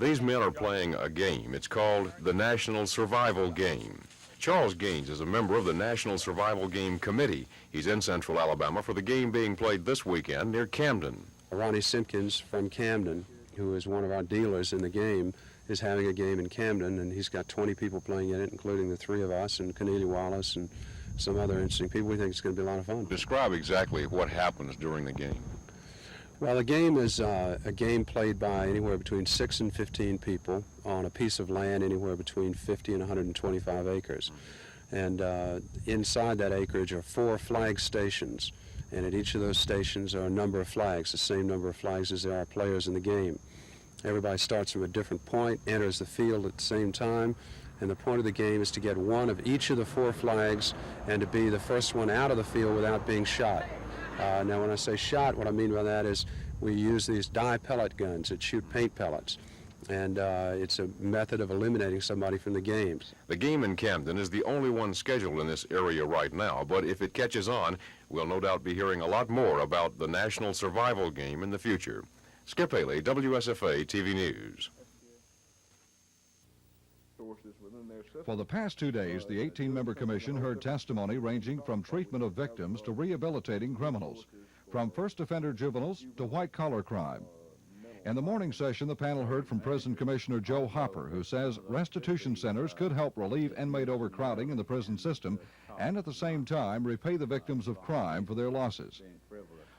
These men are playing a game. It's called the National Survival Game. Charles Gaines is a member of the National Survival Game Committee. He's in Central Alabama for the game being played this weekend near Camden. Ronnie Simpkins from Camden, who is one of our dealers in the game, is having a game in Camden, and he's got 20 people playing in it, including the three of us and Keneally Wallace and some other interesting people. We think it's going to be a lot of fun. Describe exactly what happens during the game. Well, the game is a game played by anywhere between 6 and 15 people on a piece of land anywhere between 50 and 125 acres. And inside that acreage are 4 flag stations, and at each of those stations are a number of flags, the same number of flags as there are players in the game. Everybody starts from a different point, enters the field at the same time, and the point of the game is to get one of each of the 4 flags and to be the first one out of the field without being shot. Now, when I say shot, what I mean by that is we use these dye pellet guns that shoot paint pellets, and it's a method of eliminating somebody from the games. The game in Camden is the only one scheduled in this area right now, but if it catches on, we'll no doubt be hearing a lot more about the National Survival Game in the future. Skip Haley, WSFA TV News. For the past 2 days, the 18-member commission heard testimony ranging from treatment of victims to rehabilitating criminals, from first offender juveniles to white-collar crime. In the morning session, the panel heard from Prison Commissioner Joe Hopper, who says restitution centers could help relieve inmate overcrowding in the prison system and at the same time repay the victims of crime for their losses.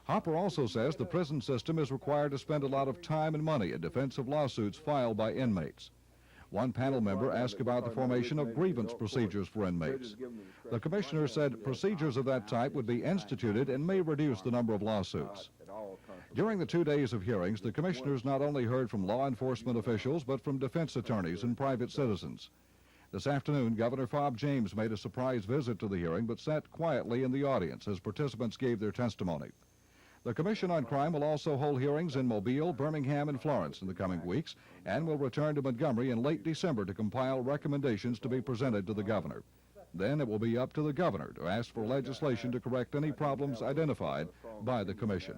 Hopper also says the prison system is required to spend a lot of time and money in defense of lawsuits filed by inmates. One panel member asked about the formation of grievance procedures for inmates. The commissioner said procedures of that type would be instituted and may reduce the number of lawsuits. During the 2 days of hearings, the commissioners not only heard from law enforcement officials, but from defense attorneys and private citizens. This afternoon, Governor Bob James made a surprise visit to the hearing, but sat quietly in the audience as participants gave their testimony. The Commission on Crime will also hold hearings in Mobile, Birmingham, and Florence in the coming weeks, and will return to Montgomery in late December to compile recommendations to be presented to the governor. Then it will be up to the governor to ask for legislation to correct any problems identified by the Commission.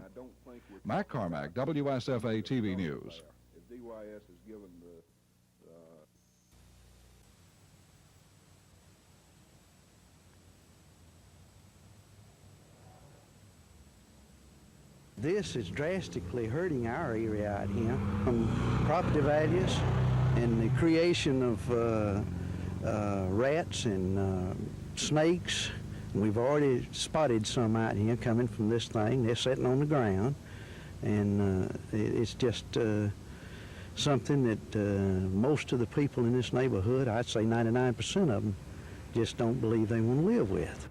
Matt Carmack, WSFA TV News. This is drastically hurting our area out here. Property values and the creation of rats and snakes. We've already spotted some out here coming from this thing. They're sitting on the ground, and it's just something that most of the people in this neighborhood, I'd say 99% of them, just don't believe they want to live with.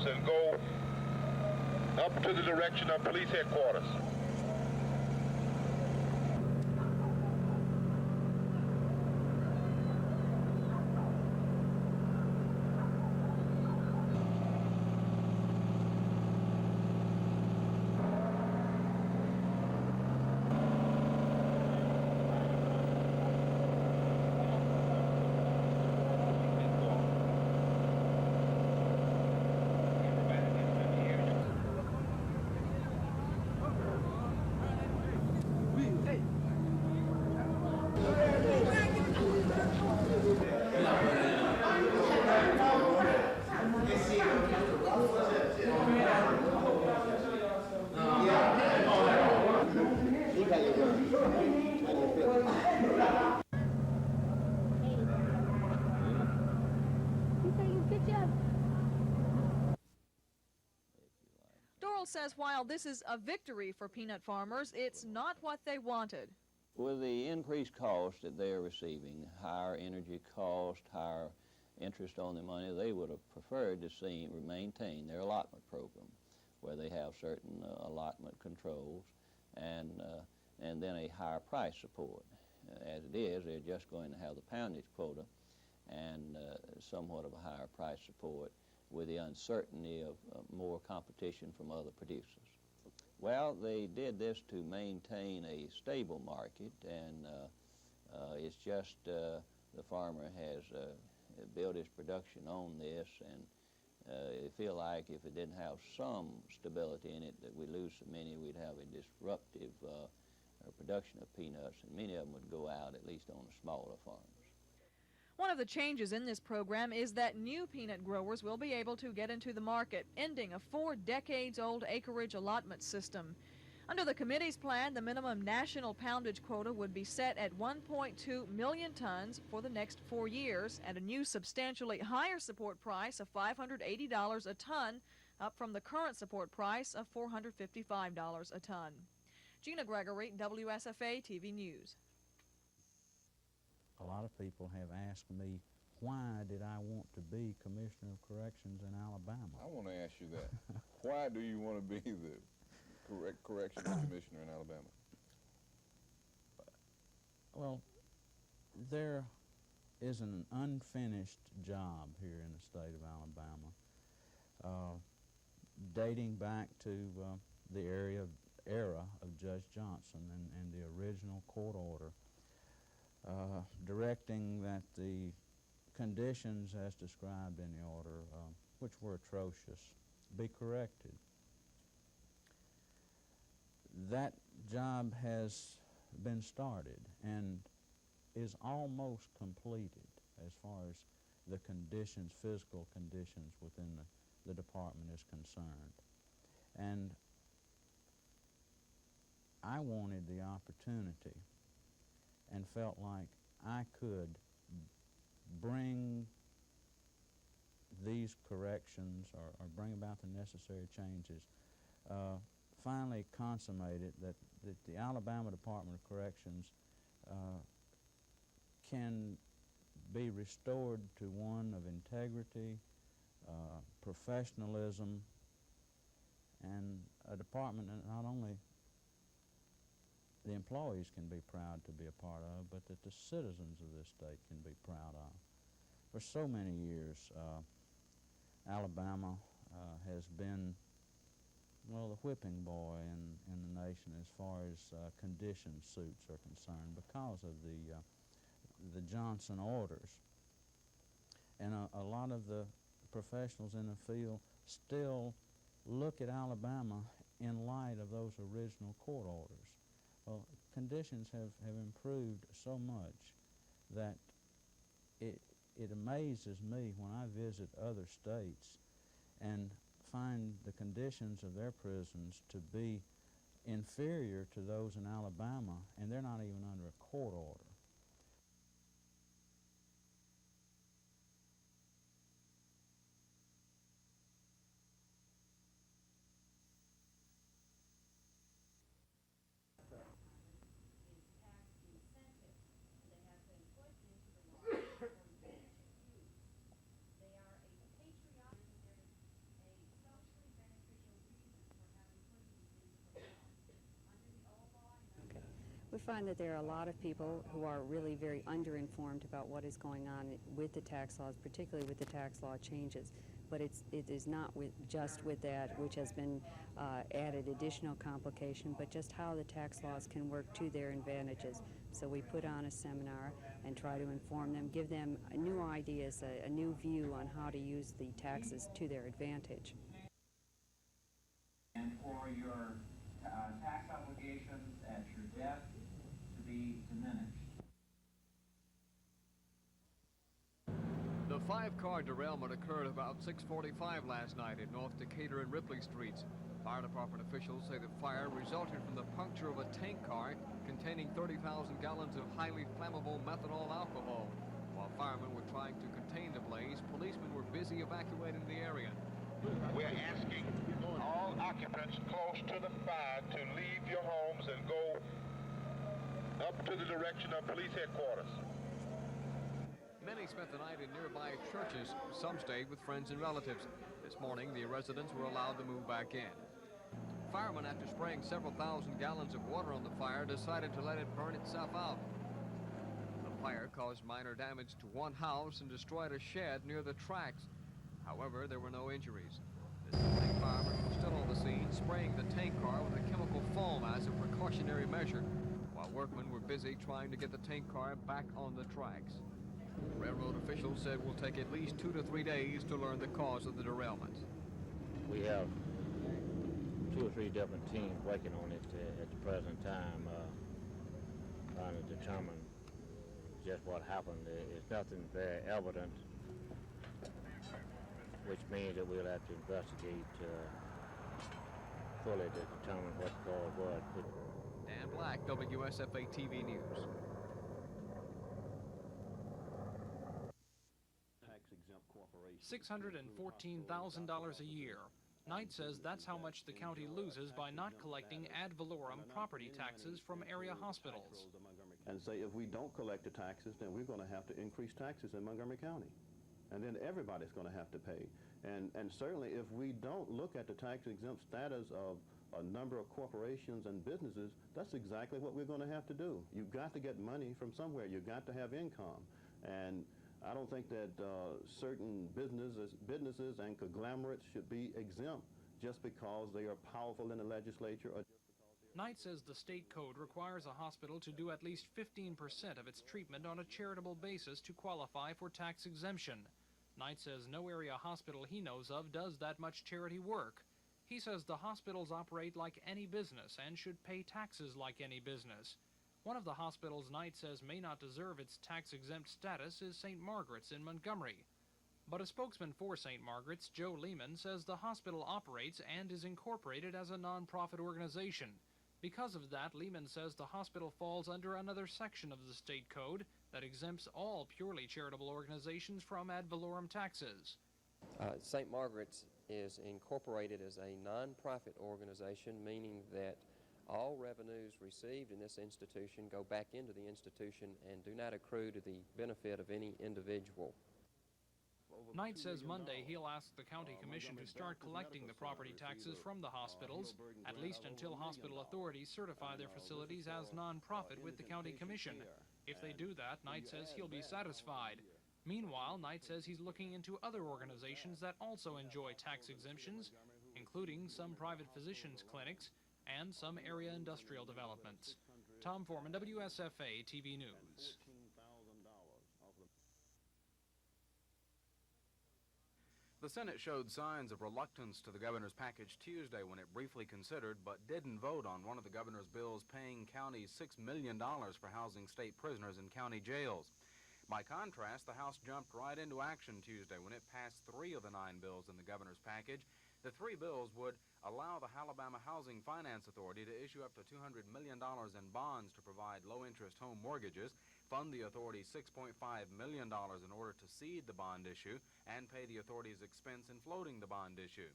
And go up to the direction of police headquarters. Doral says while this is a victory for peanut farmers, it's not what they wanted. With the increased cost that they are receiving, higher energy cost, higher interest on the money, they would have preferred to see maintain their allotment program, where they have certain allotment controls and then a higher price support. As it is, they're just going to have the poundage quota and somewhat of a higher price support with the uncertainty of more competition from other producers. Well, they did this to maintain a stable market, and it's just the farmer has built his production on this, and they feel like if it didn't have some stability in it, that we lose so many, we'd have a disruptive production of peanuts, and many of them would go out, at least on the smaller farms. One of the changes in this program is that new peanut growers will be able to get into the market, ending a 4-decades-old acreage allotment system. Under the committee's plan, the minimum national poundage quota would be set at 1.2 million tons for the next 4 years, at a new substantially higher support price of $580 a ton, up from the current support price of $455 a ton. Gina Gregory, WSFA TV News. A lot of people have asked me, why did I want to be Commissioner of Corrections in Alabama? I want to ask you that. Why do you want to be the Corrections Commissioner in Alabama? Well, there is an unfinished job here in the state of Alabama, dating back to the era of Judge Johnson and the original court order, directing that the conditions as described in the order, which were atrocious, be corrected. That job has been started and is almost completed as far as the conditions, physical conditions within the department is concerned. And I wanted the opportunity and felt like I could bring these corrections or bring about the necessary changes, finally consummated that the Alabama Department of Corrections can be restored to one of integrity, professionalism, and a department that not only the employees can be proud to be a part of, but that the citizens of this state can be proud of. For so many years, Alabama has been well, the whipping boy in the nation as far as condition suits are concerned because of the Johnson orders. And a lot of the professionals in the field still look at Alabama in light of those original court orders. Well, conditions have improved so much that it amazes me when I visit other states and find the conditions of their prisons to be inferior to those in Alabama, and they're not even under a court order. We find that there are a lot of people who are really very underinformed about what is going on with the tax laws, particularly with the tax law changes. But it is not just with that, which has been added additional complication, but just how the tax laws can work to their advantages. So we put on a seminar and try to inform them, give them new ideas, a new view on how to use the taxes to their advantage. And for your tax obligations at your death to be diminished. The 5-car derailment occurred about 6:45 last night in North Decatur and Ripley Streets. Fire department officials say the fire resulted from the puncture of a tank car containing 30,000 gallons of highly flammable methanol alcohol. While firemen were trying to contain the blaze, policemen were busy evacuating the area. We're asking all occupants close to the fire to leave your homes and go up to the direction of police headquarters. Many spent the night in nearby churches. Some stayed with friends and relatives. This morning, the residents were allowed to move back in. Firemen, after spraying several thousand gallons of water on the fire, decided to let it burn itself out. The fire caused minor damage to one house and destroyed a shed near the tracks. However, there were no injuries. This morning, firemen were still on the scene, spraying the tank car with a chemical foam as a precautionary measure, while workmen were busy trying to get the tank car back on the tracks. Railroad officials said it will take at least 2 to 3 days to learn the cause of the derailment. We have 2 or 3 different teams working on it at the present time, trying to determine just what happened. It's nothing very evident, which means that we'll have to investigate fully to determine what caused what. Dan Black, WSFA TV News. $614,000 a year. Knight says that's how much the county loses by not collecting ad valorem property taxes from area hospitals. And say if we don't collect the taxes, then we're going to have to increase taxes in Montgomery County. And then everybody's going to have to pay. And certainly if we don't look at the tax-exempt status of a number of corporations and businesses, that's exactly what we're going to have to do. You've got to get money from somewhere. You've got to have income. And I don't think that certain businesses and conglomerates should be exempt just because they are powerful in the legislature. Or Knight says the state code requires a hospital to do at least 15% of its treatment on a charitable basis to qualify for tax exemption. Knight says no area hospital he knows of does that much charity work. He says the hospitals operate like any business and should pay taxes like any business. One of the hospitals Knight says may not deserve its tax-exempt status is St. Margaret's in Montgomery. But a spokesman for St. Margaret's, Joe Lehman, says the hospital operates and is incorporated as a non-profit organization. Because of that, Lehman says the hospital falls under another section of the state code that exempts all purely charitable organizations from ad valorem taxes. St. Margaret's is incorporated as a non-profit organization, meaning that all revenues received in this institution go back into the institution and do not accrue to the benefit of any individual. Knight says Monday he'll ask the county commission to start collecting the property taxes from the hospitals, at least until hospital authorities certify their facilities as non-profit with the county commission. If they do that, Knight says he'll be satisfied. Meanwhile, Knight says he's looking into other organizations that also enjoy tax exemptions, including including some private physicians' clinics and some area industrial developments. Tom Foreman, WSFA TV News. The Senate showed signs of reluctance to the governor's package Tuesday when it briefly considered but didn't vote on one of the governor's bills paying counties $6 million for housing state prisoners in county jails. By contrast, the House jumped right into action Tuesday when it passed 3 of the 9 bills in the governor's package. The 3 bills would allow the Alabama Housing Finance Authority to issue up to $200 million in bonds to provide low-interest home mortgages, fund the authority's $6.5 million in order to seed the bond issue, and pay the authority's expense in floating the bond issue.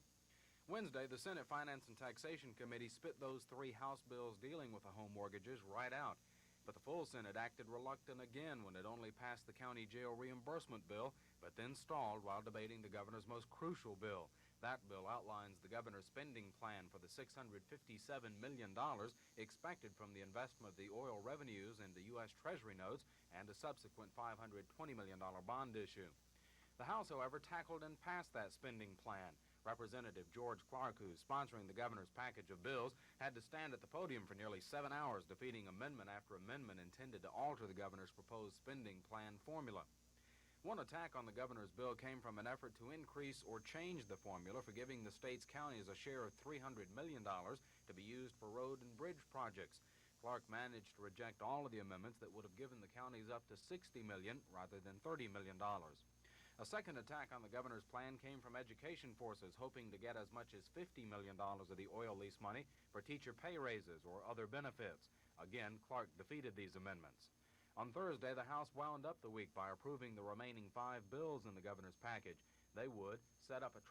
Wednesday, the Senate Finance and Taxation Committee spit those 3 House bills dealing with the home mortgages right out. But the full Senate acted reluctant again when it only passed the county jail reimbursement bill, but then stalled while debating the governor's most crucial bill. That bill outlines the governor's spending plan for the $657 million expected from the investment of the oil revenues into U.S. Treasury notes and a subsequent $520 million bond issue. The House, however, tackled and passed that spending plan. Representative George Clark, who's sponsoring the governor's package of bills, had to stand at the podium for nearly 7 hours defeating amendment after amendment intended to alter the governor's proposed spending plan formula. One attack on the governor's bill came from an effort to increase or change the formula for giving the state's counties a share of $300 million to be used for road and bridge projects. Clark managed to reject all of the amendments that would have given the counties up to $60 million rather than $30 million. A second attack on the governor's plan came from education forces hoping to get as much as $50 million of the oil lease money for teacher pay raises or other benefits. Again, Clark defeated these amendments. On Thursday, the House wound up the week by approving the remaining 5 bills in the governor's package. They would set up a